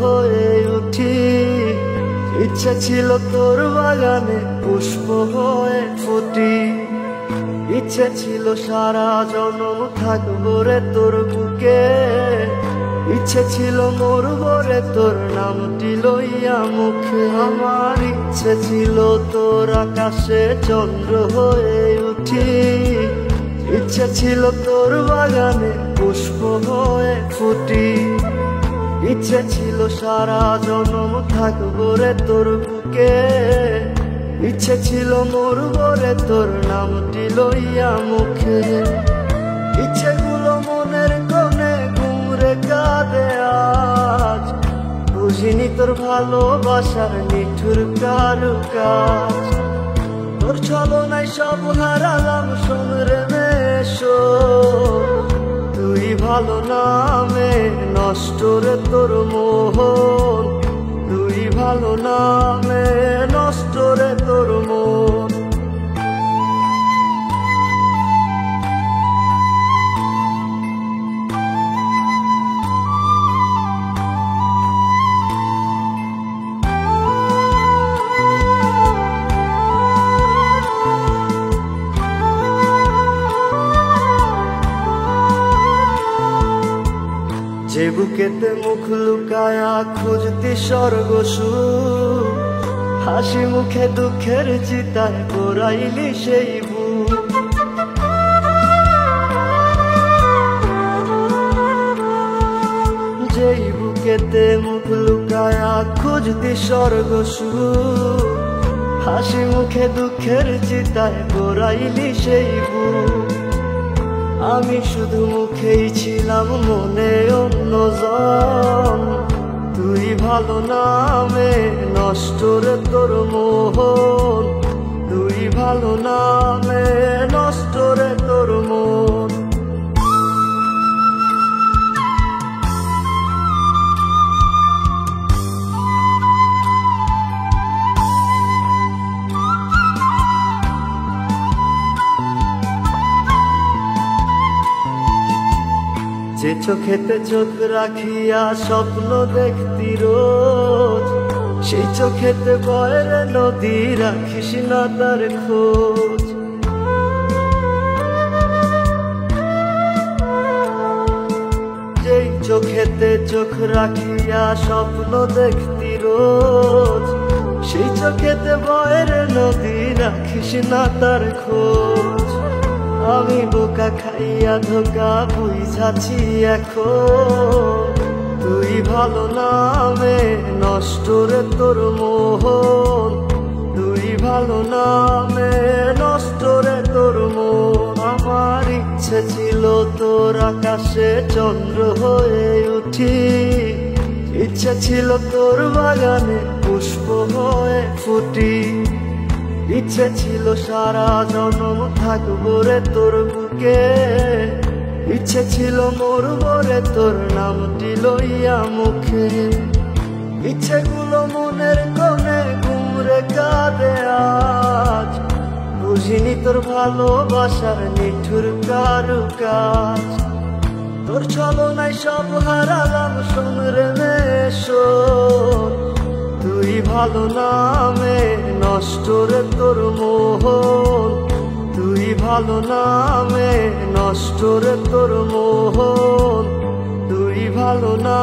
হয়ে উঠি। ইচ্ছে ছিল তোর বাগানে পুষ্প হয়ে ফুটি। ইচ্ছে ছিল সারা জনম থাকবো রে তোর বুকে। ইচ্ছে ছিল মরবো রে তোর নামটি লইয়া মুখে। আমার ইচ্ছে ছিল তোর আকাশে চন্দ্র হয়ে উঠি। ইচ্ছে ছিল তোর বাগানে পুষ্প হয়ে ফুটি। ইচ্ছে ছিল সারা জনম থাকবো রে তোর বুকে। ইচ্ছে ছিল মরবো রে তোর নামটি লইয়া মুখে। ইচ্ছেগুলো মনের কোণে ঘুমরে কাঁদে আজ। বুঝিনি তোর ভালোবাসার নিঠুর কারুকাজ। তোর ছলনায় সব হারালাম শোন রে মেশো। তুই ভালো নামে নষ্ট রে তোর মোহন। তুই ভালো নামে নষ্ট রে তোর মন। যে বুকেতে মুখ লুকায়া খুঁজতি স্বর্গ সুখ। হাসি মুখে দুঃখের চিতায় পোড়াইলি সেই বুক। যেই বুকেতে মুখ লুকায়া খুঁজতি স্বর্গ সুখ। হাসি মুখে দুঃখের চিতায় পোড়াইলি সেই বুক। আমি শুধু মুখেই ছিলাম মনে অন্যজন। তুই ভালো নামে নষ্ট রে তোর মোহন। তুই ভালো নামে নষ্ট রে তোর মন। যে চোখেতে চোখ রাখিয়া স্বপ্ন দেখতি রোজ। সেই চোখেতে বয়ের নদী রাখিস না তার খোঁজ। যেই চোখেতে চোখ রাখিয়া স্বপ্ন দেখতি রোজ। সেই চোখেতে বয়ের নদী রাখিস না তার খোঁজ। আমি বোকা খাইয়া ধোকা বুঝাছি এখন। তুই ভালো নামে নষ্ট রে তোর মোহন। তুই ভালো নামে নষ্ট রে তোর মন। আমার ইচ্ছে ছিল তোর আকাশে চন্দ্র হয়ে উঠি। ইচ্ছে ছিল তোর বাগানে পুষ্প হয়ে ফুটি। ইচ্ছে ছিল সারা জনম থাকবো রে তোর বুকে। ইচ্ছে ছিল মরবো রে তোর নামটি লইয়া মুখে। ইচ্ছেগুলো মনের কোণে ঘুমরে কাঁদে আজ। বুঝিনি তোর ভালোবাসার নিঠুর কারুকাজ। তোর ছলনায় সব হারালাম শোন রে মেশো। তুই ভালো নামে নষ্ট রে তোর মোহন। তুই ভালো নামে নষ্ট রে তোর মোহন। তুই ভালো না